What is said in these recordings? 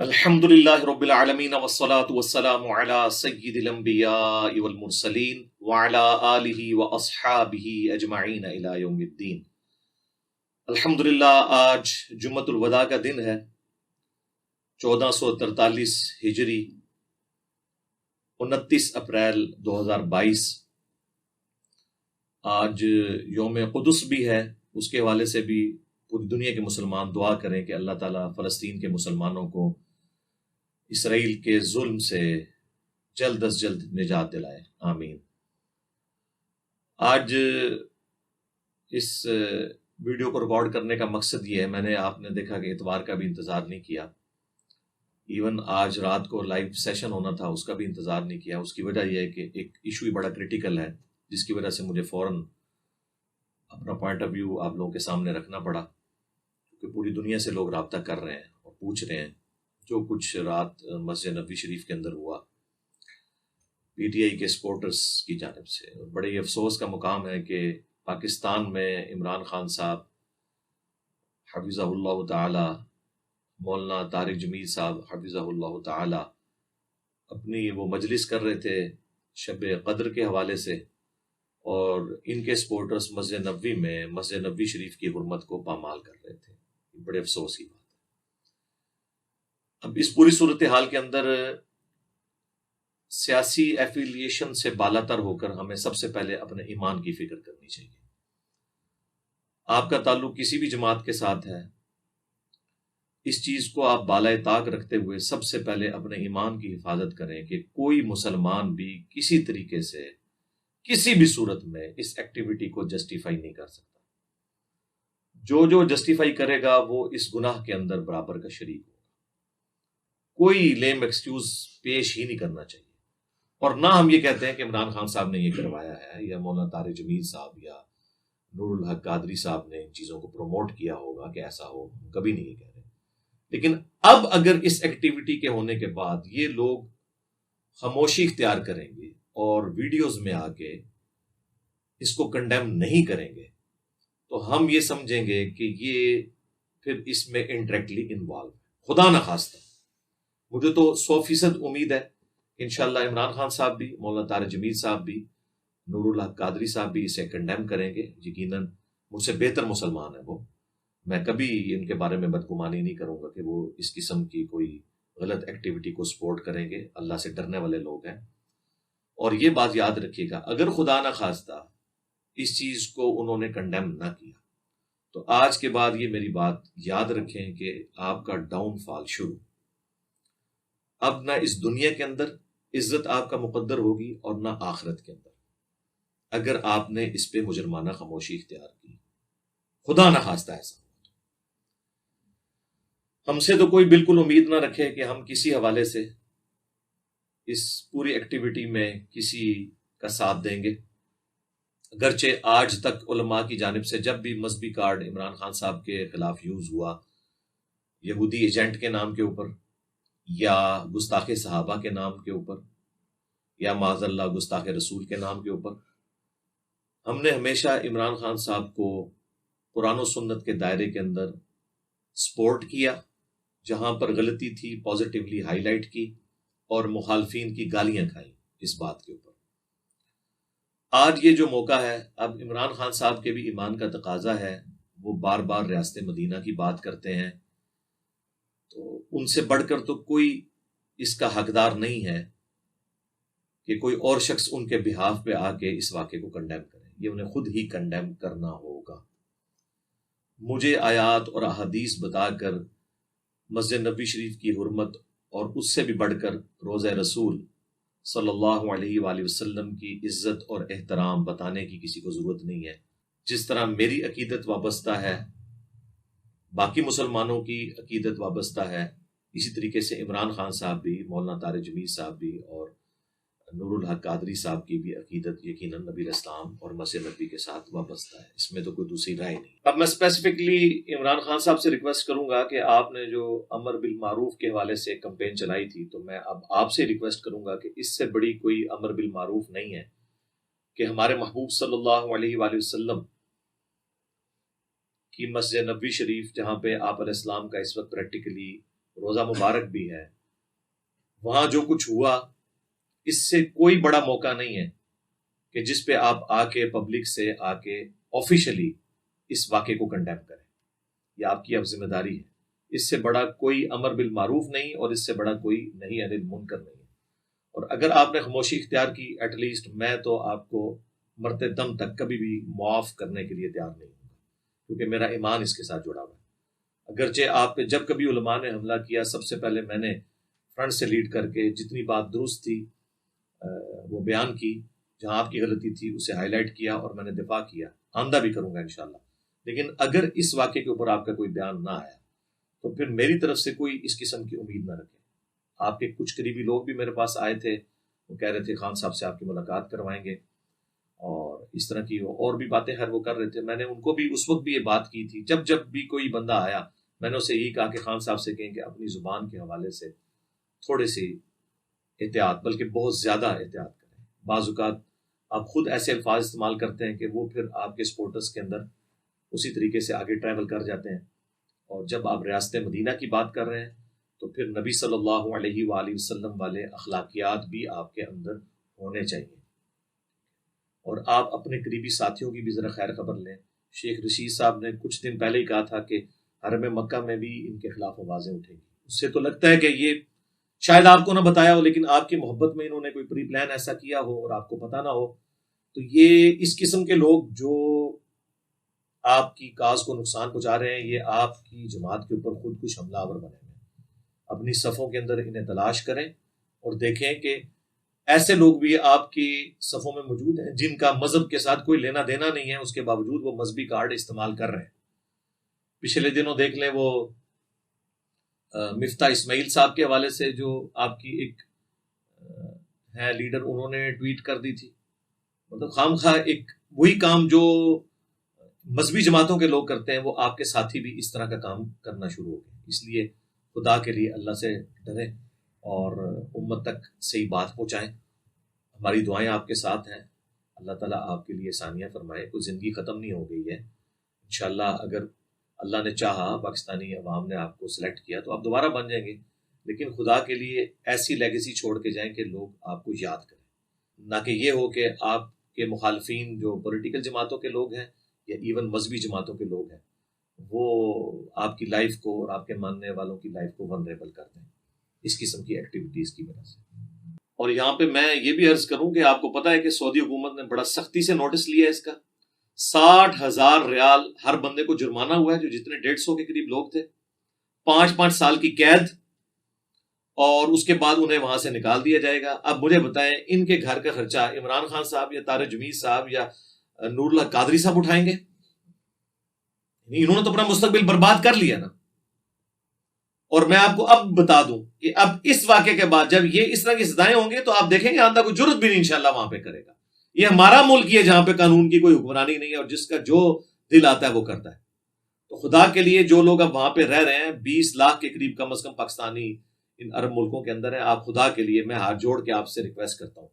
الحمدللہ رب العالمین والصلاة والسلام علی سید الانبیاء والمرسلین وعلی آلہ واصحابہ اجمعین الی یوم الدین۔ الحمدللہ آج جمعۃ الوداع کا دن ہے، 1443 ہجری، 29 اپریل 2022۔ آج یوم قدس بھی ہے، اس کے حوالے سے بھی پوری دنیا کے مسلمان دعا کریں کہ اللہ تعالیٰ فلسطین کے مسلمانوں کو اسرائیل کے ظلم سے جلد از جلد نجات دلائے، آمین۔ آج اس ویڈیو کو ریکارڈ کرنے کا مقصد یہ ہے، میں نے آپ نے دیکھا کہ اتوار کا بھی انتظار نہیں کیا، ایون آج رات کو لائیو سیشن ہونا تھا اس کا بھی انتظار نہیں کیا۔ اس کی وجہ یہ ہے کہ ایک ایشو ہی بڑا کریٹیکل ہے، جس کی وجہ سے مجھے فوراً اپنا پوائنٹ آف ویو آپ لوگوں کے سامنے رکھنا پڑا، کیونکہ پوری دنیا سے لوگ رابطہ کر رہے ہیں اور پوچھ رہے ہیں جو کچھ رات مسجد نبوی شریف کے اندر ہوا پی ٹی آئی کے سپورٹرز کی جانب سے۔ اور بڑے افسوس کا مقام ہے کہ پاکستان میں عمران خان صاحب حفظہ اللہ تعالی، مولانا طارق جمیل صاحب حفظہ اللہ تعالی اپنی وہ مجلس کر رہے تھے شب قدر کے حوالے سے، اور ان کے سپورٹرز مسجد نبوی میں مسجد نبوی شریف کی حرمت کو پامال کر رہے تھے۔ بڑے افسوس کی بات ہے۔ اب اس پوری صورتحال کے اندر سیاسی ایفیلیشن سے بالاتر ہو کر ہمیں سب سے پہلے اپنے ایمان کی فکر کرنی چاہیے۔ آپ کا تعلق کسی بھی جماعت کے ساتھ ہے، اس چیز کو آپ بالائے طاق رکھتے ہوئے سب سے پہلے اپنے ایمان کی حفاظت کریں کہ کوئی مسلمان بھی کسی طریقے سے کسی بھی صورت میں اس ایکٹیویٹی کو جسٹیفائی نہیں کر سکتا۔ جو جسٹیفائی کرے گا وہ اس گناہ کے اندر برابر کا شریک ہوگا۔ کوئی لیم ایکسکیوز پیش ہی نہیں کرنا چاہیے، اور نہ ہم یہ کہتے ہیں کہ عمران خان صاحب نے یہ کروایا ہے، یا مولانا طارق جمیل صاحب یا نور الحق قادری صاحب نے ان چیزوں کو پروموٹ کیا ہوگا کہ ایسا ہو، ہم کبھی نہیں یہ کہہ رہے۔ لیکن اب اگر اس ایکٹیویٹی کے ہونے کے بعد یہ لوگ خاموشی اختیار کریں گے اور ویڈیوز میں آ کے اس کو کنڈیم نہیں کریں گے، تو ہم یہ سمجھیں گے کہ یہ پھر اس میں انڈائریکٹلی انوالو ہے۔ خدا نخواستہ، مجھے تو 100% امید ہے کہ انشاءاللہ عمران خان صاحب بھی، مولانا طارق جمیل صاحب بھی، نور الحق قادری صاحب بھی اسے کنڈیم کریں گے۔ یقیناً مجھ سے بہتر مسلمان ہیں وہ، میں کبھی ان کے بارے میں بدگمانی نہیں کروں گا کہ وہ اس قسم کی کوئی غلط ایکٹیویٹی کو سپورٹ کریں گے۔ اللہ سے ڈرنے والے لوگ ہیں۔ اور یہ بات یاد رکھیے گا، اگر خدا نخواستہ اس چیز کو انہوں نے کنڈیم نہ کیا تو آج کے بعد یہ میری بات یاد رکھیں کہ آپ کا ڈاؤن فال شروع۔ اب نہ اس دنیا کے اندر عزت آپ کا مقدر ہوگی اور نہ آخرت کے اندر، اگر آپ نے اس پہ مجرمانہ خاموشی اختیار کی۔ خدا نہ خواستہ ایسا ہو۔ ہم سے تو کوئی بالکل امید نہ رکھے کہ ہم کسی حوالے سے اس پوری ایکٹیویٹی میں کسی کا ساتھ دیں گے، اگرچہ آج تک علماء کی جانب سے جب بھی مذہبی کارڈ عمران خان صاحب کے خلاف یوز ہوا، یہودی ایجنٹ کے نام کے اوپر، یا گستاخ صحابہ کے نام کے اوپر، یا معاذ اللہ گستاخ رسول کے نام کے اوپر، ہم نے ہمیشہ عمران خان صاحب کو قرآن و سنت کے دائرے کے اندر سپورٹ کیا، جہاں پر غلطی تھی پازیٹیولی ہائی لائٹ کی، اور مخالفین کی گالیاں کھائیں اس بات کے اوپر۔ آج یہ جو موقع ہے، اب عمران خان صاحب کے بھی ایمان کا تقاضا ہے، وہ بار بار ریاست مدینہ کی بات کرتے ہیں، تو ان سے بڑھ کر تو کوئی اس کا حقدار نہیں ہے کہ کوئی اور شخص ان کے بہاف پہ آ کے اس واقعے کو کنڈیم کرے۔ یہ انہیں خود ہی کنڈیم کرنا ہوگا۔ مجھے آیات اور احادیث بتا کر مسجد نبوی شریف کی حرمت اور اس سے بھی بڑھ کر روضہ رسول صلی اللہ علیہ وآلہ وسلم کی عزت اور احترام بتانے کی کسی کو ضرورت نہیں ہے۔ جس طرح میری عقیدت وابستہ ہے، باقی مسلمانوں کی عقیدت وابستہ ہے، اسی طریقے سے عمران خان صاحب بھی، مولانا طارق جمیل صاحب بھی، اور نور الحق قادری صاحب کی بھی عقیدت یقیناً نبی الاسلام اور مسجد نبوی کے ساتھ وابستہ ہے، اس میں تو کوئی دوسری رائے نہیں۔ اب میں اسپیسیفکلی عمران خان صاحب سے ریکویسٹ کروں گا کہ آپ نے جو امر بالمعروف کے حوالے سے کمپین چلائی تھی، تو میں اب آپ سے ریکویسٹ کروں گا کہ اس سے بڑی کوئی امر بالمعروف نہیں ہے کہ ہمارے محبوب صلی اللہ علیہ وآلہ وسلم کی مسجد نبوی شریف، جہاں پہ آپ علیہ السلام کا اس وقت پریکٹیکلی روزہ مبارک بھی ہے، وہاں جو کچھ ہوا اس سے کوئی بڑا موقع نہیں ہے کہ جس پہ آپ آ کے پبلک سے آ کے آفیشلی اس واقعے کو کنڈیم کریں. یہ آپ کی اب ذمہ داری ہے. اس سے بڑا کوئی امر بالمعروف نہیں اور اس سے بڑا کوئی نہی عن المنکر نہیں ہے. اور اگر آپ نے خاموشی اختیار کی، ایٹ لیسٹ میں تو آپ کو مرتے دم تک کبھی بھی معاف کرنے کے لیے تیار نہیں ہوں گا، کیونکہ میرا ایمان اس کے ساتھ جڑا ہوا ہے. اگرچہ آپ پہ جب کبھی علماء نے حملہ کیا، سب سے پہلے میں نے فرنٹ سے لیڈ کر کے جتنی بات درست تھی وہ بیان کی، جہاں آپ کی غلطی تھی اسے ہائی لائٹ کیا اور میں نے دفاع کیا، آئندہ بھی کروں گا انشاءاللہ. لیکن اگر اس واقعے کے اوپر آپ کا کوئی بیان نہ آیا تو پھر میری طرف سے کوئی اس قسم کی امید نہ رکھیں. آپ کے کچھ قریبی لوگ بھی میرے پاس آئے تھے، وہ کہہ رہے تھے خان صاحب سے آپ کی ملاقات کروائیں گے، اور اس طرح کی اور بھی باتیں خیر وہ کر رہے تھے. میں نے ان کو بھی اس وقت بھی یہ بات کی تھی، جب بھی کوئی بندہ آیا میں نے اسے یہی کہا کہ خان صاحب سے کہیں کہ اپنی زبان کے حوالے سے تھوڑے سی احتیاط، بلکہ بہت زیادہ احتیاط کریں. بعض اوقات آپ خود ایسے الفاظ استعمال کرتے ہیں کہ وہ پھر آپ کے سپورٹرز کے اندر اسی طریقے سے آگے ٹریول کر جاتے ہیں. اور جب آپ ریاست مدینہ کی بات کر رہے ہیں تو پھر نبی صلی اللہ علیہ وآلہ وسلم والے اخلاقیات بھی آپ کے اندر ہونے چاہیے. اور آپ اپنے قریبی ساتھیوں کی بھی ذرا خیر خبر لیں. شیخ رشید صاحب نے کچھ دن پہلے ہی کہا تھا کہ حرم مکہ میں بھی ان کے خلاف آوازیں اٹھیں گی. اس سے تو لگتا ہے کہ یہ شاید آپ کو نہ بتایا ہو، لیکن آپ کی محبت میں انہوں نے کوئی پری پلان ایسا کیا ہو اور آپ کو پتہ نہ ہو. تو یہ اس قسم کے لوگ جو آپ کی کاز کو نقصان پہنچا رہے ہیں، یہ آپ کی جماعت کے اوپر خود کش حملہ آور بنے ہوئے ہیں. اپنی صفوں کے اندر انہیں تلاش کریں اور دیکھیں کہ ایسے لوگ بھی آپ کی صفوں میں موجود ہیں جن کا مذہب کے ساتھ کوئی لینا دینا نہیں ہے، اس کے باوجود وہ مذہبی کارڈ استعمال کر رہے ہیں. پچھلے دنوں دیکھ لیں وہ مفتاح اسماعیل صاحب کے حوالے سے جو آپ کی ایک ہے لیڈر، انہوں نے ٹویٹ کر دی تھی. مطلب خام خواہ ایک وہی کام جو مذہبی جماعتوں کے لوگ کرتے ہیں وہ آپ کے ساتھی بھی اس طرح کا کام کرنا شروع ہو گئے. اس لیے خدا کے لیے اللہ سے ڈریں اور امت تک صحیح بات پہنچائیں. ہماری دعائیں آپ کے ساتھ ہیں. اللہ تعالیٰ آپ کے لیے آسانیاں فرمائے. کوئی زندگی ختم نہیں ہو گئی ہے. انشاءاللہ اگر اللہ نے چاہا، پاکستانی عوام نے آپ کو سلیکٹ کیا تو آپ دوبارہ بن جائیں گے. لیکن خدا کے لیے ایسی لیگیسی چھوڑ کے جائیں کہ لوگ آپ کو یاد کریں، نہ کہ یہ ہو کہ آپ کے مخالفین جو پولیٹیکل جماعتوں کے لوگ ہیں یا ایون مذہبی جماعتوں کے لوگ ہیں وہ آپ کی لائف کو اور آپ کے ماننے والوں کی لائف کو ونریبل کر دیں اس قسم کی ایکٹیویٹیز کی وجہ سے. اور یہاں پہ میں یہ بھی عرض کروں کہ آپ کو پتہ ہے کہ سعودی حکومت نے بڑا سختی سے نوٹس لیا ہے اس کا. 60,000 ریال ہر بندے کو جرمانہ ہوا ہے، جو جتنے 150 کے قریب لوگ تھے. 5 سال کی قید، اور اس کے بعد انہیں وہاں سے نکال دیا جائے گا. اب مجھے بتائیں ان کے گھر کا خرچہ عمران خان صاحب یا طارق جمیل صاحب یا نور اللہ قادری صاحب اٹھائیں گے؟ انہوں نے تو اپنا مستقبل برباد کر لیا نا. اور میں آپ کو اب بتا دوں کہ اب اس واقعے کے بعد جب یہ اس طرح کی سزائیں ہوں گے تو آپ دیکھیں گے آندہ کوئی جرت بھی نہیں انشاءاللہ وہاں پہ کرے گا. یہ ہمارا ملک ہے جہاں پہ قانون کی کوئی حکمرانی نہیں ہے اور جس کا جو دل آتا ہے وہ کرتا ہے. تو خدا کے لیے جو لوگ اب وہاں پہ رہ رہے ہیں 20 لاکھ کے قریب کم از کم پاکستانی ان عرب ملکوں کے اندر ہیں، آپ خدا کے لیے میں ہاتھ جوڑ کے آپ سے ریکویسٹ کرتا ہوں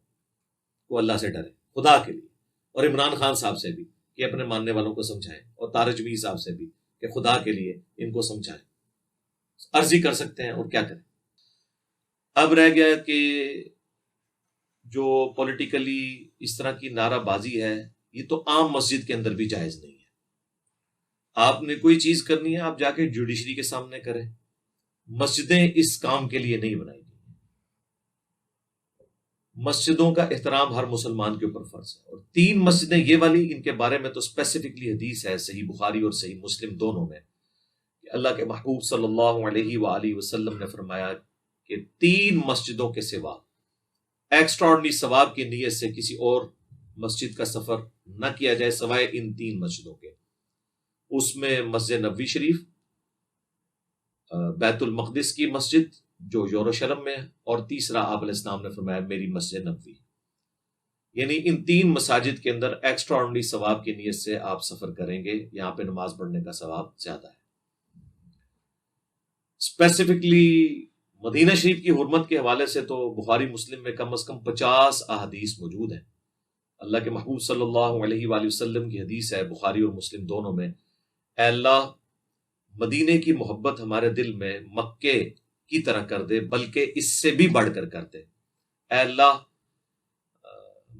وہ اللہ سے ڈرے خدا کے لیے. اور عمران خان صاحب سے بھی کہ اپنے ماننے والوں کو سمجھائیں، اور طارق جمیل صاحب سے بھی کہ خدا کے لیے ان کو سمجھائیں. عرضی کر سکتے ہیں اور کیا کریں. اب رہ گیا کہ جو پولیٹیکلی اس طرح کی نعرہ بازی ہے یہ تو عام مسجد کے اندر بھی جائز نہیں ہے. آپ نے کوئی چیز کرنی ہے آپ جا کے جوڈیشری کے سامنے کریں. مسجدیں اس کام کے لیے نہیں بنائی گئی. مسجدوں کا احترام ہر مسلمان کے اوپر فرض ہے. اور 3 مسجدیں یہ والی، ان کے بارے میں تو اسپیسیفکلی حدیث ہے صحیح بخاری اور صحیح مسلم دونوں میں کہ اللہ کے محبوب صلی اللہ علیہ وآلہ وسلم نے فرمایا کہ 3 مسجدوں کے سوا ایکسٹراڈنری ثواب کی نیت سے کسی اور مسجد کا سفر نہ کیا جائے سوائے ان 3 مسجدوں کے. اس میں مسجد نبوی شریف، بیت المقدس کی مسجد جو یروشلم میں ہے، اور تیسرا آپ علیہ السلام نے فرمایا میری مسجد نبوی. یعنی ان 3 مساجد کے اندر ایکسٹراڈنری ثواب کی نیت سے آپ سفر کریں گے، یہاں پہ نماز پڑھنے کا ثواب زیادہ ہے. اسپیسیفکلی مدینہ شریف کی حرمت کے حوالے سے تو بخاری مسلم میں کم از کم 50 احادیث موجود ہیں. اللہ کے محبوب صلی اللہ علیہ وآلہ وسلم کی حدیث ہے بخاری اور مسلم دونوں میں، اے اللہ مدینے کی محبت ہمارے دل میں مکے کی طرح کر دے، بلکہ اس سے بھی بڑھ کر دے۔ اے اللہ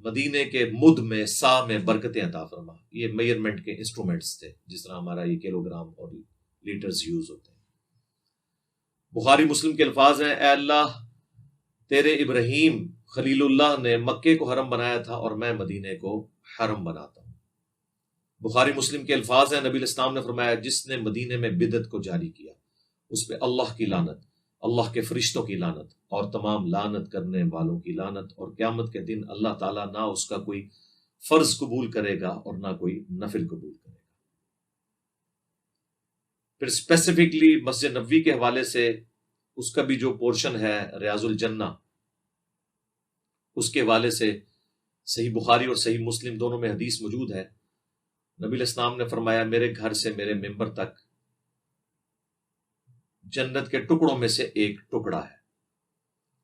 مدینے کے مد میں، سا میں برکتیں عطا فرما۔ یہ میئرمنٹ کے انسٹرومنٹس تھے، جس طرح ہمارا یہ کلو گرام اور لیٹرز یوز ہوتے ہیں۔ بخاری مسلم کے الفاظ ہیں، اے اللہ تیرے ابراہیم خلیل اللہ نے مکے کو حرم بنایا تھا اور میں مدینے کو حرم بناتا ہوں۔ بخاری مسلم کے الفاظ ہیں، نبی الاسلام نے فرمایا، جس نے مدینے میں بدعت کو جاری کیا اس پہ اللہ کی لعنت، اللہ کے فرشتوں کی لعنت اور تمام لعنت کرنے والوں کی لعنت، اور قیامت کے دن اللہ تعالیٰ نہ اس کا کوئی فرض قبول کرے گا اور نہ کوئی نفل قبول کرے گا۔ پھر اسپیسیفکلی مسجد نبوی کے حوالے سے اس کا بھی جو پورشن ہے ریاض الجنہ، اس کے حوالے سے صحیح بخاری اور صحیح مسلم دونوں میں حدیث موجود ہے۔ نبی الاسلام نے فرمایا، میرے گھر سے میرے ممبر تک جنت کے ٹکڑوں میں سے ایک ٹکڑا ہے،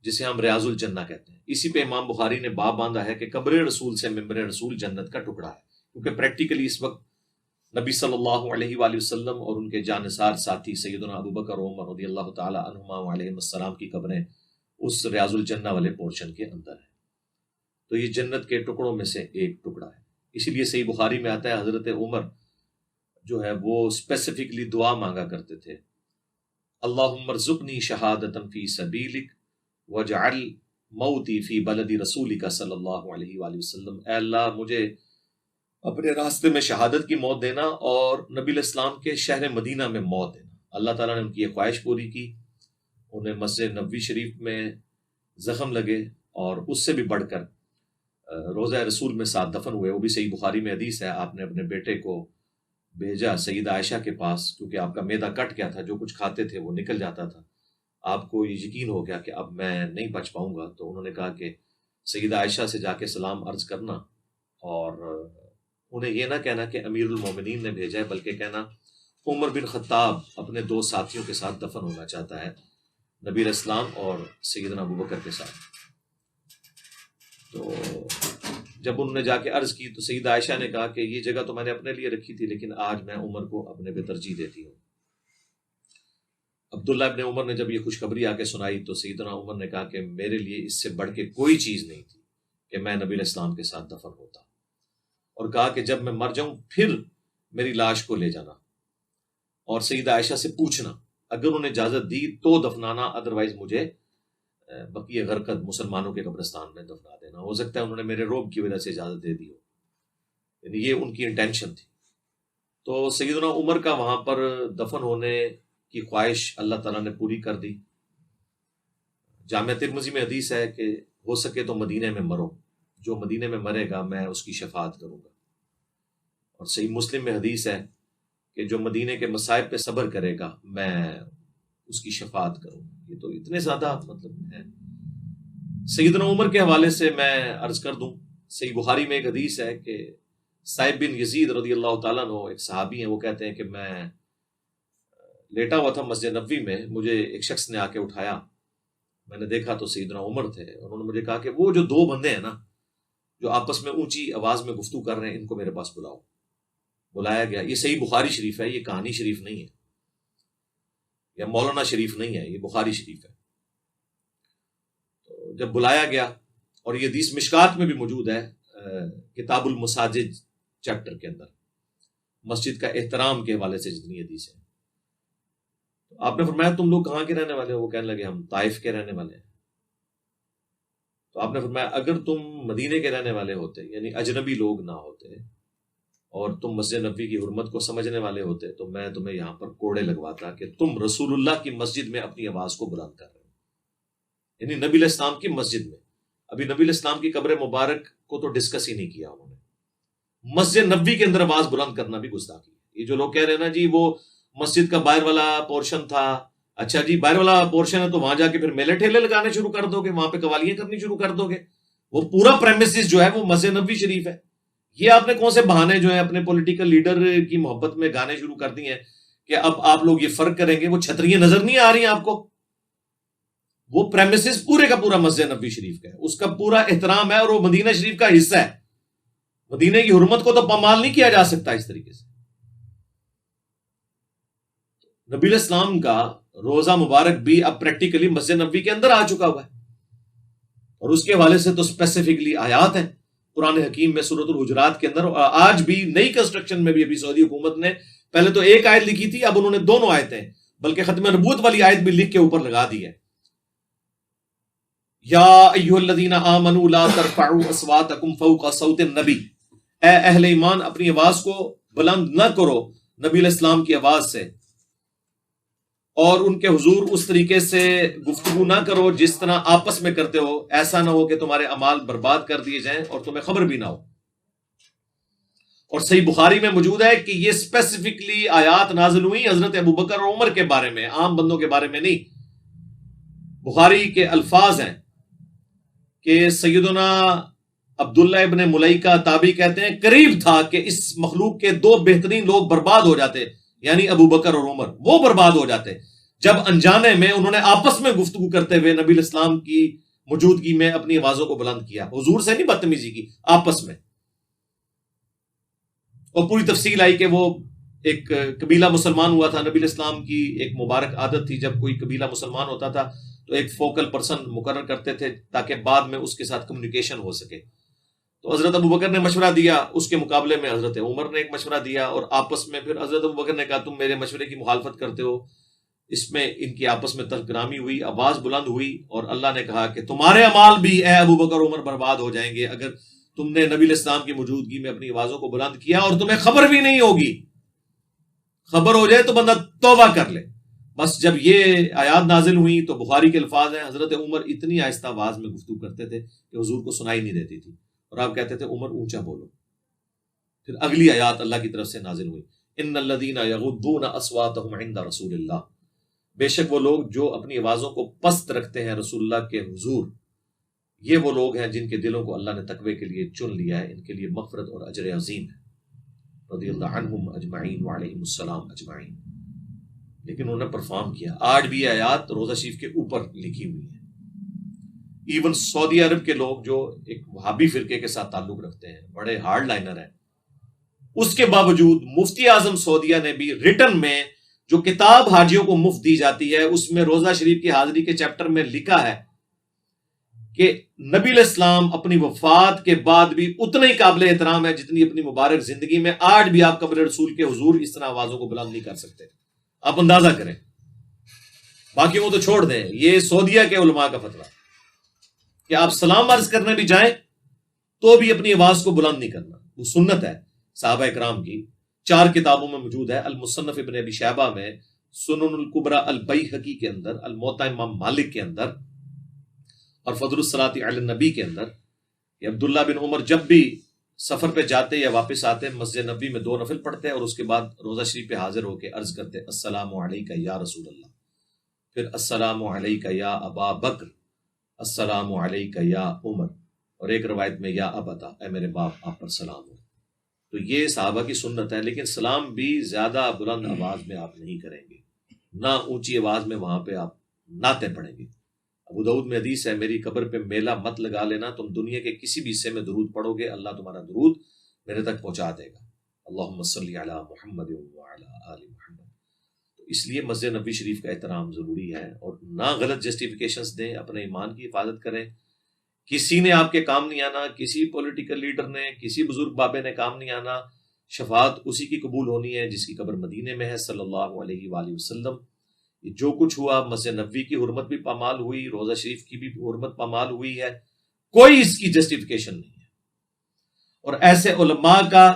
جسے ہم ریاض الجنہ کہتے ہیں۔ اسی پہ امام بخاری نے باب باندھا ہے کہ قبر رسول سے ممبر رسول جنت کا ٹکڑا ہے، کیونکہ پریکٹیکلی اس وقت نبی صلی اللہ علیہ وآلہ وسلم اور ان کے جانثار ساتھی سیدنا ابوبکر و عمر رضی اللہ تعالی عنہما علیہم السلام کی قبریں اس ریاض الجنہ والے پورشن کے اندر ہیں۔ تو یہ جنت کے ٹکڑوں میں سے ایک ٹکڑا ہے۔ اسی لیے صحیح بخاری میں آتا ہے، حضرت عمر جو ہے وہ اسپیسیفکلی دعا مانگا کرتے تھے، اللہم ارزقنی شہادتا فی سبیلک واجعل موتی فی بلد رسولک صلی اللہ علیہ وآلہ وسلم، اے اللہ مجھے اپنے راستے میں شہادت کی موت دینا اور نبی الاسلام کے شہر مدینہ میں موت دینا۔ اللہ تعالیٰ نے ان کی یہ خواہش پوری کی، انہیں مسجد نبوی شریف میں زخم لگے اور اس سے بھی بڑھ کر روضہ رسول میں ساتھ دفن ہوئے۔ وہ بھی صحیح بخاری میں حدیث ہے، آپ نے اپنے بیٹے کو بھیجا سیدہ عائشہ کے پاس، کیونکہ آپ کا معدہ کٹ گیا تھا، جو کچھ کھاتے تھے وہ نکل جاتا تھا، آپ کو یہ یقین ہو گیا کہ اب میں نہیں بچ پاؤں گا۔ تو انہوں نے کہا کہ سیدہ عائشہ سے جا کے سلام عرض کرنا، اور انہیں یہ نہ کہنا کہ امیر المومنین نے بھیجا ہے، بلکہ کہنا عمر بن خطاب اپنے دو ساتھیوں کے ساتھ دفن ہونا چاہتا ہے، نبی علیہ السلام اور سیدنا ابوبکر کے ساتھ۔ تو جب انہوں نے جا کے عرض کی تو سیدہ عائشہ نے کہا کہ یہ جگہ تو میں نے اپنے لیے رکھی تھی، لیکن آج میں عمر کو اپنے پہ ترجیح دیتی ہوں۔ عبداللہ ابن عمر نے جب یہ خوشخبری آ کے سنائی تو سیدنا عمر نے کہا کہ میرے لیے اس سے بڑھ کے کوئی چیز نہیں تھی کہ میں نبی علیہ السلام کے ساتھ دفن ہوتا، اور کہا کہ جب میں مر جاؤں پھر میری لاش کو لے جانا اور سیدہ عائشہ سے پوچھنا، اگر انہوں نے اجازت دی تو دفنانا، ادروائز مجھے بقیہ غرقد مسلمانوں کے قبرستان میں دفنا دینا۔ ہو سکتا ہے انہوں نے میرے روب کی وجہ سے اجازت دے دی ہو، یعنی یہ ان کی انٹینشن تھی۔ تو سیدنا عمر کا وہاں پر دفن ہونے کی خواہش اللہ تعالیٰ نے پوری کر دی۔ جامعہ ترمذی میں حدیث ہے کہ ہو سکے تو مدینے میں مرو، جو مدینے میں مرے گا میں اس کی شفاعت کروں گا، اور صحیح مسلم میں حدیث ہے کہ جو مدینے کے مصائب پہ صبر کرے گا میں اس کی شفاعت کروں گا۔ یہ تو اتنے زیادہ مطلب ہے۔ سیدنا عمر کے حوالے سے میں عرض کر دوں، صحیح بخاری میں ایک حدیث ہے کہ صائب بن یزید رضی اللہ تعالیٰ عنہ ایک صحابی ہیں، وہ کہتے ہیں کہ میں لیٹا ہوا تھا مسجد نبوی میں، مجھے ایک شخص نے آ کے اٹھایا، میں نے دیکھا تو سیدنا عمر تھے، انہوں نے مجھے کہا کہ وہ جو دو بندے ہیں نا جو آپس میں اونچی آواز میں گفتگو کر رہے ہیں، ان کو میرے پاس بلاؤ۔ بلایا گیا۔ یہ صحیح بخاری شریف ہے، یہ کہانی شریف نہیں ہے یا مولانا شریف نہیں ہے، یہ بخاری شریف ہے۔ تو جب بلایا گیا، اور یہ حدیث مشکات میں بھی موجود ہے، کتاب المساجد چیپٹر کے اندر، مسجد کا احترام کے حوالے سے جتنی حدیث ہے، آپ نے فرمایا تم لوگ کہاں کے رہنے والے ہو؟ وہ کہنے لگے ہم طائف کے رہنے والے ہیں۔ تو آپ نے فرمایا اگر تم مدینے کے رہنے والے ہوتے، یعنی اجنبی لوگ نہ ہوتے، اور تم مسجد نبوی کی حرمت کو سمجھنے والے ہوتے، تو میں تمہیں یہاں پر کوڑے لگواتا کہ تم رسول اللہ کی مسجد میں اپنی آواز کو بلند کر رہے ہو، یعنی نبی علیہ السلام کی مسجد میں۔ ابھی نبی علیہ السلام کی قبر مبارک کو تو ڈسکس ہی نہیں کیا انہوں نے، مسجد نبوی کے اندر آواز بلند کرنا بھی گستاخی ہے۔ یہ جو لوگ کہہ رہے ہیں نا جی وہ مسجد کا باہر والا پورشن تھا، اچھا جی باہر والا پورشن ہے تو وہاں جا کے پھر میلے ٹھیلے لگانے شروع کر دو گے، وہاں پہ قوالیاں کرنی شروع کر دو گے، وہ پورا پریمیسز جو ہے وہ مسجد نبوی شریف ہے۔ یہ آپ نے کون سے بہانے جو ہے اپنے پولیٹیکل لیڈر کی محبت میں گانے شروع کر دی ہیں کہ اب آپ لوگ یہ فرق کریں گے، وہ چھتریاں نظر نہیں آ رہی ہیں آپ کو؟ وہ پریمیسز پورے کا پورا مسجد نبوی شریف کا ہے، اس کا پورا احترام ہے، اور وہ مدینہ شریف کا حصہ ہے۔ مدینہ کی حرمت کو تو پامال نہیں کیا جا سکتا اس طریقے سے۔ نبی علیہ السلام کا روزہ مبارک بھی اب پریکٹیکلی مسجد نبوی کے اندر آ چکا ہوا ہے، اور اس کے حوالے سے تو اسپیسیفکلی آیات ہیں قرآن حکیم میں سورۃ الحجرات کے اندر. آج بھی نئی کنسٹرکشن میں بھی ابھی سعودی حکومت نے پہلے تو ایک آیت لکھی تھی، اب انہوں نے دونوں آیتیں بلکہ ختم نبوت والی آیت بھی لکھ کے اوپر لگا دی ہے. یا ایھا الذین آمنوا لا ترفعوا اصواتکم فوق صوت النبی، اے اہل ایمان اپنی آواز کو بلند نہ کرو نبی علیہ السلام کی آواز سے، اور ان کے حضور اس طریقے سے گفتگو نہ کرو جس طرح آپس میں کرتے ہو، ایسا نہ ہو کہ تمہارے اعمال برباد کر دیے جائیں اور تمہیں خبر بھی نہ ہو. اور صحیح بخاری میں موجود ہے کہ یہ اسپیسیفکلی آیات نازل ہوئی حضرت ابوبکر اور عمر کے بارے میں، عام بندوں کے بارے میں نہیں. بخاری کے الفاظ ہیں کہ سیدنا عبداللہ ابن ملیکہ تابعی کہتے ہیں قریب تھا کہ اس مخلوق کے دو بہترین لوگ برباد ہو جاتے، یعنی ابو بکر اور عمر، وہ برباد ہو جاتے جب انجانے میں انہوں نے آپس میں گفتگو کرتے ہوئے نبی علیہ السلام کی موجودگی میں اپنی آوازوں کو بلند کیا، حضور سے نہیں بدتمیزی کی، آپس میں. اور پوری تفصیل آئی کہ وہ ایک قبیلہ مسلمان ہوا تھا، نبی علیہ السلام کی ایک مبارک عادت تھی جب کوئی قبیلہ مسلمان ہوتا تھا تو ایک فوکل پرسن مقرر کرتے تھے تاکہ بعد میں اس کے ساتھ کمیونیکیشن ہو سکے. تو حضرت ابوبکر نے مشورہ دیا، اس کے مقابلے میں حضرت عمر نے ایک مشورہ دیا، اور آپس میں پھر حضرت ابوبکر نے کہا تم میرے مشورے کی مخالفت کرتے ہو. اس میں ان کی آپس میں تلکرامی ہوئی، آواز بلند ہوئی، اور اللہ نے کہا کہ تمہارے اعمال بھی اے ابوبکر عمر برباد ہو جائیں گے اگر تم نے نبی علیہ السلام کی موجودگی میں اپنی آوازوں کو بلند کیا اور تمہیں خبر بھی نہیں ہوگی. خبر ہو جائے تو بندہ توبہ کر لے. بس جب یہ آیات نازل ہوئی تو بخاری کے الفاظ ہیں حضرت عمر اتنی آہستہ آواز میں گفتگو کرتے تھے کہ حضور کو سنائی نہیں دیتی تھی، اور آپ کہتے تھے عمر اونچا بولو. پھر اگلی آیات اللہ کی طرف سے نازل ہوئی، ان الذین یغضون اصواتهم عند رسول اللہ، بے شک وہ لوگ جو اپنی آوازوں کو پست رکھتے ہیں رسول اللہ کے حضور، یہ وہ لوگ ہیں جن کے دلوں کو اللہ نے تقوی کے لیے چن لیا ہے، ان کے لیے مغفرت اور اجر عظیم ہے. رضی اللہ عنہم اجمعین وعلیہم السلام اجمعین. لیکن انہوں نے پرفارم کیا. آج بھی یہ آیات روزہ شریف کے اوپر لکھی ہوئی ہیں. ایون سعودی عرب کے لوگ جو ایک وہابی فرقے کے ساتھ تعلق رکھتے ہیں، بڑے ہارڈ لائنر ہیں، اس کے باوجود مفتی اعظم سعودیہ نے بھی ریٹن میں جو کتاب حاجیوں کو مفت دی جاتی ہے اس میں روزہ شریف کی حاضری کے چیپٹر میں لکھا ہے کہ نبی علیہ السلام اپنی وفات کے بعد بھی اتنا ہی قابل احترام ہے جتنی اپنی مبارک زندگی میں. آج بھی آپ قبر رسول کے حضور اس طرح آوازوں کو بلند نہیں کر سکتے. آپ اندازہ کریں. باقی وہ تو چھوڑ دیں، یہ سعودیہ کے علماء کا فتویٰ کہ آپ سلام عرض کرنے بھی جائیں تو بھی اپنی آواز کو بلند نہیں کرنا. وہ سنت ہے صحابہ اکرام کی. 4 کتابوں میں موجود ہے، المصنف ابن ابی شیبہ میں، سنن الکبریٰ البیہقی کے اندر، الموطا امام مالک کے اندر، اور فضل الصلاۃ علی النبی کے اندر، کہ عبداللہ بن عمر جب بھی سفر پہ جاتے یا واپس آتے مسجد نبی میں 2 نفل پڑھتے اور اس کے بعد روزہ شریف پہ حاضر ہو کے عرض کرتے السلام علیکہ یا رسول اللہ، پھر السلام علیکہ یا ابا بکر، السلام علیکہ یا عمر، اور ایک روایت میں یا ابتا، اے میرے باپ آپ پر سلام ہو. تو یہ صحابہ کی سنت ہے. لیکن سلام بھی زیادہ بلند آواز میں آپ نہیں کریں گے، نہ اونچی آواز میں وہاں پہ آپ نعتیں پڑھیں گے. ابو داؤد میں حدیث ہے میری قبر پہ میلہ مت لگا لینا، تم دنیا کے کسی بھی حصے میں درود پڑھو گے اللہ تمہارا درود میرے تک پہنچا دے گا. اللہم صلی علی محمد وعلی آل محمد. تو اس لیے مسجد نبی شریف کا احترام ضروری ہے، اور نہ غلط جسٹیفیکیشنز دیں، اپنے ایمان کی حفاظت کریں. کسی نے آپ کے کام نہیں آنا، کسی پولیٹیکل لیڈر نے، کسی بزرگ بابے نے کام نہیں آنا. شفاعت اسی کی قبول ہونی ہے جس کی قبر مدینے میں ہے صلی اللہ علیہ وآلہ وسلم. جو کچھ ہوا مسجد نبوی کی حرمت بھی پامال ہوئی، روزہ شریف کی بھی حرمت پامال ہوئی ہے، کوئی اس کی جسٹیفیکیشن نہیں ہے. اور ایسے علماء کا،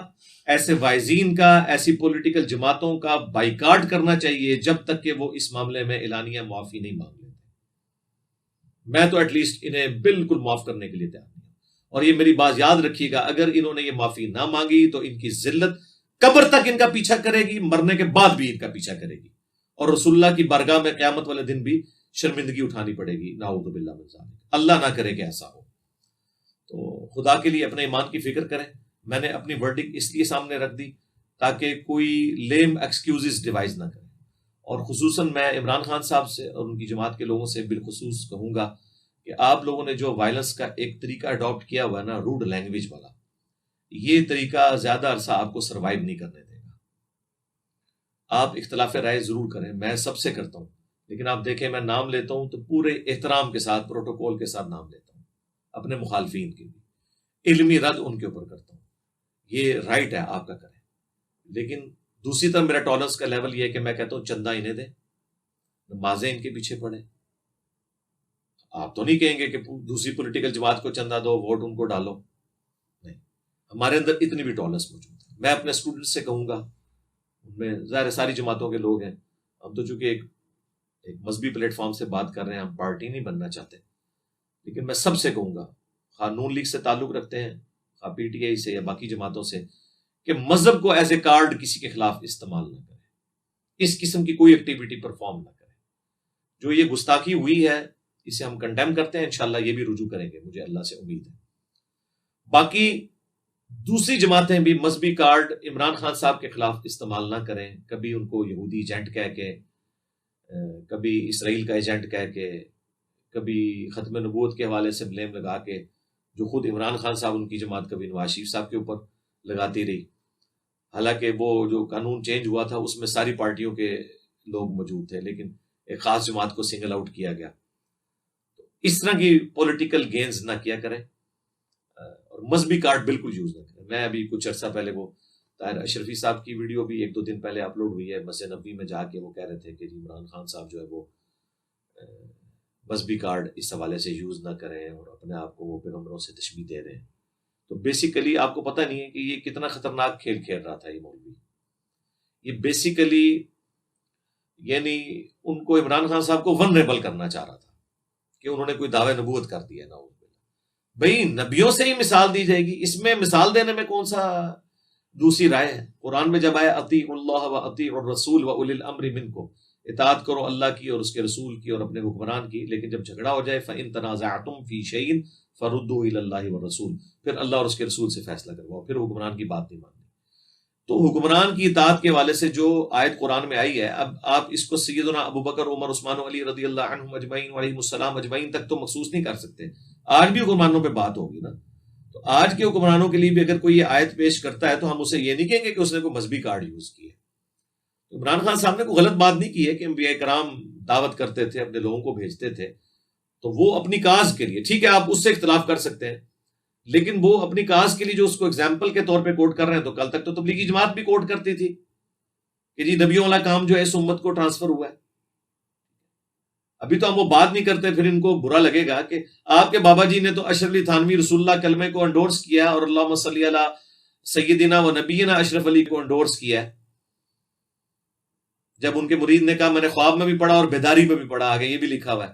ایسے وائزین کا، ایسی پولیٹیکل جماعتوں کا بائیکاٹ کرنا چاہیے جب تک کہ وہ اس معاملے میں اعلانیہ معافی نہیں مانگ لیتے. میں تو ایٹ لیسٹ انہیں بالکل معاف کرنے کے لیے تیار نہیں ہوں. اور یہ میری بات یاد رکھیے گا، اگر انہوں نے یہ معافی نہ مانگی تو ان کی ذلت قبر تک ان کا پیچھا کرے گی، مرنے کے بعد بھی ان کا پیچھا کرے گی، اور رسول اللہ کی بارگاہ میں قیامت والے دن بھی شرمندگی اٹھانی پڑے گی. نعوذ باللہ من ذالک. اللہ نہ کرے کہ ایسا ہو. تو خدا کے لیے اپنے ایمان کی فکر کریں. میں نے اپنی ورڈنگ اس لیے سامنے رکھ دی تاکہ کوئی لیم ایکسکیوزز ڈیوائز نہ کرے. اور خصوصاً میں عمران خان صاحب سے اور ان کی جماعت کے لوگوں سے بالخصوص کہوں گا کہ آپ لوگوں نے جو وائلنس کا ایک طریقہ اڈاپٹ کیا ہوا ہے نا، روڈ لینگویج والا، یہ طریقہ زیادہ عرصہ آپ کو سروائیو نہیں کرنے دے گا. آپ اختلاف رائے ضرور کریں، میں سب سے کرتا ہوں، لیکن آپ دیکھیں میں نام لیتا ہوں تو پورے احترام کے ساتھ پروٹوکول کے ساتھ نام لیتا ہوں، اپنے مخالفین کے بھی علمی رد ان کے اوپر کرتا ہوں، یہ رائٹ ہے آپ کا کریں. لیکن دوسری طرف میرا ٹالرنس کا لیول یہ ہے کہ میں کہتا ہوں چندہ انہیں دیں، نمازیں ان کے پیچھے پڑھیں. آپ تو نہیں کہیں گے کہ دوسری پولیٹیکل جماعت کو چندہ دو، ووٹ ان کو ڈالو، نہیں. ہمارے اندر اتنی بھی ٹالرنس موجود ہے. میں اپنے اسٹوڈنٹ سے کہوں گا، ان میں ظاہر ساری جماعتوں کے لوگ ہیں، ہم تو چونکہ ایک مذہبی پلیٹ فارم سے بات کر رہے ہیں، ہم پارٹی نہیں بننا چاہتے، لیکن میں سب سے کہوں گا، خواہ نون لیگ سے تعلق رکھتے ہیں، خواہ پی ٹی آئی سے یا باقی جماعتوں سے، کہ مذہب کو ایز اے کارڈ کسی کے خلاف استعمال نہ کریں، اس قسم کی کوئی ایکٹیویٹی پرفارم نہ کریں. جو یہ گستاخی ہوئی ہے اسے ہم کنڈیم کرتے ہیں، انشاءاللہ یہ بھی رجوع کریں گے، مجھے اللہ سے امید ہے. باقی دوسری جماعتیں بھی مذہبی کارڈ عمران خان صاحب کے خلاف استعمال نہ کریں، کبھی ان کو یہودی ایجنٹ کہہ کے، کبھی اسرائیل کا ایجنٹ کہہ کے، کبھی ختم نبوت کے حوالے سے بلیم لگا کے، جو خود عمران خان صاحب ان کی جماعت کبھی نواز شریف صاحب کے اوپر لگاتی رہی. حالانکہ وہ جو قانون چینج ہوا تھا اس میں ساری پارٹیوں کے لوگ موجود تھے، لیکن ایک خاص جماعت کو سنگل آؤٹ کیا گیا. اس طرح کی پولیٹیکل گینز نہ کیا کریں، اور مذہبی کارڈ بالکل یوز نہ کریں. میں ابھی کچھ عرصہ پہلے وہ طاہر اشرفی صاحب کی ویڈیو بھی 1-2 دن پہلے اپلوڈ ہوئی ہے، مسجد نبوی میں جا کے وہ کہہ رہے تھے کہ عمران خان صاحب جو ہے وہ مذہبی کارڈ اس حوالے سے یوز نہ کریں، اور اپنے آپ کو وہ پیغمبروں سے تشبیہ دے رہے ہیں. تو بیسیکلی آپ کو پتہ نہیں ہے کہ یہ کتنا خطرناک کھیل کھیل رہا تھا یہ مولوی. یہ بیسیکلی یعنی ان کو عمران خان صاحب کو ونریبل کرنا چاہ رہا تھا کہ انہوں نے کوئی دعوے نبوت کر دیا. نعوذ باللہ. بھئی نبیوں سے ہی مثال دی جائے گی، اس میں مثال دینے میں کون سا دوسری رائے ہے؟ قرآن میں جب آئے اطیعوا اللہ و اطیعوا الرسول و اولی الامر منکم، اطاعت کرو اللہ کی اور اس کے رسول کی اور اپنے حکمران کی، لیکن جب جھگڑا ہو جائے فَإِن تَنَازَعْتُمْ فِي شَيْءٍ فَرُدُّوهُ إِلَى اللَّهِ وَالرَّسُولِ، پھر اللہ اور اس کے رسول سے فیصلہ کرواؤ، پھر حکمران کی بات نہیں ماننی. تو حکمران کی اطاعت کے حوالے سے جو آیت قرآن میں آئی ہے، اب آپ اس کو سیدنا ابو بکر، عمر، عثمان و علی رضی اللہ عنہم اجمعین وعلیہم السلام اجمعین تک تو مخصوص نہیں کر سکتے. آج بھی حکمرانوں پہ بات ہوگی نا، تو آج کے حکمرانوں کے لیے بھی اگر کوئی یہ آیت پیش کرتا ہے تو ہم اسے یہ نہیں کہیں گے کہ اس نے کوئی مذہبی کارڈ یوز کیا ہے. عمران خان صاحب نے کوئی غلط بات نہیں کی ہے کہ انبیاء کرام دعوت کرتے تھے، اپنے لوگوں کو بھیجتے تھے، تو وہ اپنی کاز کے لیے ٹھیک ہے، آپ اس سے اختلاف کر سکتے ہیں، لیکن وہ اپنی کاز کے لیے جو اس کو ایگزامپل کے طور پہ کوٹ کر رہے ہیں، تو کل تک تو تبلیغی جماعت بھی کوٹ کرتی تھی کہ جی نبیوں والا کام جو ہے اس امت کو ٹرانسفر ہوا ہے. ابھی تو ہم وہ بات نہیں کرتے، پھر ان کو برا لگے گا کہ آپ کے بابا جی نے تو اشرف علی تھانوی رسول اللہ کلمے کو انڈورس کیا اور اللہم صلی علی سیدنا و نبینا اشرف علی کو انڈورس کیا ہے. جب ان کے مرید نے کہا میں نے خواب میں بھی پڑھا اور بیداری میں بھی پڑھا، آگے یہ بھی لکھا ہوا ہے،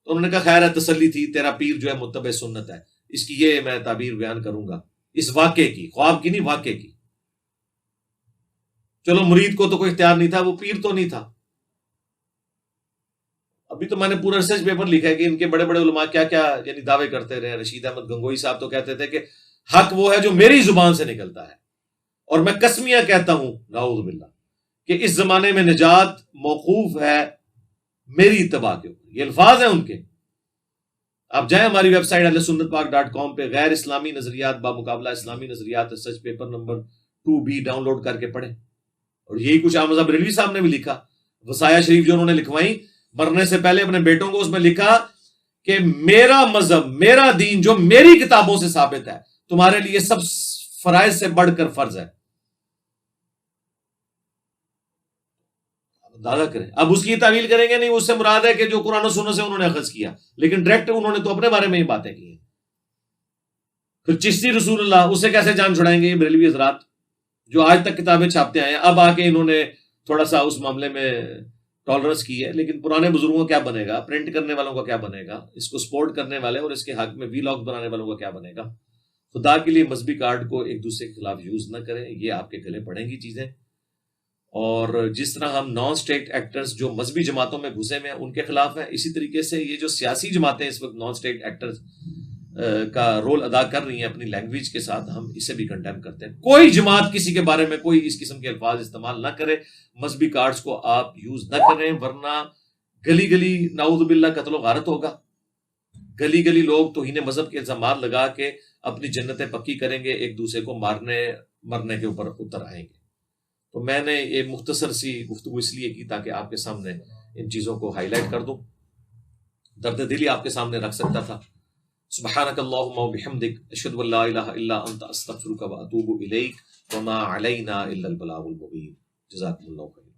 تو انہوں نے کہا خیر ہے، تسلی تھی، تیرا پیر جو ہے متبع سنت ہے. اس کی یہ میں تعبیر بیان کروں گا، اس واقعے کی، خواب کی نہیں، واقعے کی. چلو مرید کو تو کوئی اختیار نہیں تھا، وہ پیر تو نہیں تھا. ابھی تو میں نے پورا ریسرچ پیپر لکھا ہے کہ ان کے بڑے بڑے علماء کیا کیا یعنی دعوے کرتے رہے. رشید احمد گنگوئی صاحب تو کہتے تھے کہ حق وہ ہے جو میری زبان سے نکلتا ہے، اور میں قسمیاں کہتا ہوں نعوذ باللہ کہ اس زمانے میں نجات موقوف ہے میری اتباع کے اوپر. یہ الفاظ ہیں ان کے. آپ جائیں ہماری ویب سائٹ ahlsunnatpak.com پہ غیر اسلامی نظریات بامقابلہ اسلامی نظریات research paper number 2B download کر کے پڑھیں. اور یہی کچھ احمد بریلوی صاحب نے بھی لکھا، وصایا شریف جو انہوں نے لکھوائی مرنے سے پہلے اپنے بیٹوں کو، اس میں لکھا کہ میرا مذہب، میرا دین جو میری کتابوں سے ثابت ہے، تمہارے لیے سب فرائض سے بڑھ کر فرض ہے. اندازہ کریں. اب اس کی تعویل کریں گے نہیں، اس سے مراد ہے کہ جو قرآن و سنت سے انہوں نے اخذ کیا، لیکن ڈائریکٹ انہوں نے تو اپنے بارے میں ہی باتیں کی ہیں. پھر چشتی رسول اللہ، اس سے کیسے جان چھڑائیں گے یہ بریلوی حضرات جو آج تک کتابیں چھاپتے آئے ہیں؟ اب آ کے انہوں نے تھوڑا سا اس معاملے میں ٹالرنس کی ہے، لیکن پرانے بزرگوں کا کیا بنے گا، پرنٹ کرنے والوں کا کیا بنے گا، اس کو سپورٹ کرنے والے اور اس کے حق میں ویلاگ بنانے والوں کا کیا بنے گا؟ خدا کے لیے مذہبی کارڈ کو ایک دوسرے کے خلاف یوز نہ کریں، یہ آپ کے گلے پڑیں گی چیزیں. اور جس طرح ہم نان اسٹیٹ ایکٹرز جو مذہبی جماعتوں میں گھسے ہوئے ہیں ان کے خلاف ہیں، اسی طریقے سے یہ جو سیاسی جماعتیں اس وقت نان اسٹیٹ ایکٹرز کا رول ادا کر رہی ہیں اپنی لینگویج کے ساتھ، ہم اسے بھی کنڈیم کرتے ہیں. کوئی جماعت کسی کے بارے میں کوئی اس قسم کے الفاظ استعمال نہ کرے، مذہبی کارڈز کو آپ یوز نہ کریں، ورنہ گلی گلی نعوذ باللہ قتل و غارت ہوگا. گلی گلی لوگ توہین مذہب کے الزامات لگا کے اپنی جنتیں پکی کریں گے، ایک دوسرے کو مرنے کے اوپر اتر آئیں گے. تو میں نے یہ مختصر سی گفتگو اس لیے کی تاکہ آپ کے سامنے ان چیزوں کو ہائی لائٹ کر دوں، درد دلی آپ کے سامنے رکھ سکتا تھا۔ سبحانک اللہم و بحمدک، اشہد ان لا الہ الا انت، استغفرک و اتوب الیک، وما علینا الا البلاغ المبین۔ جزاکم اللہ خیر۔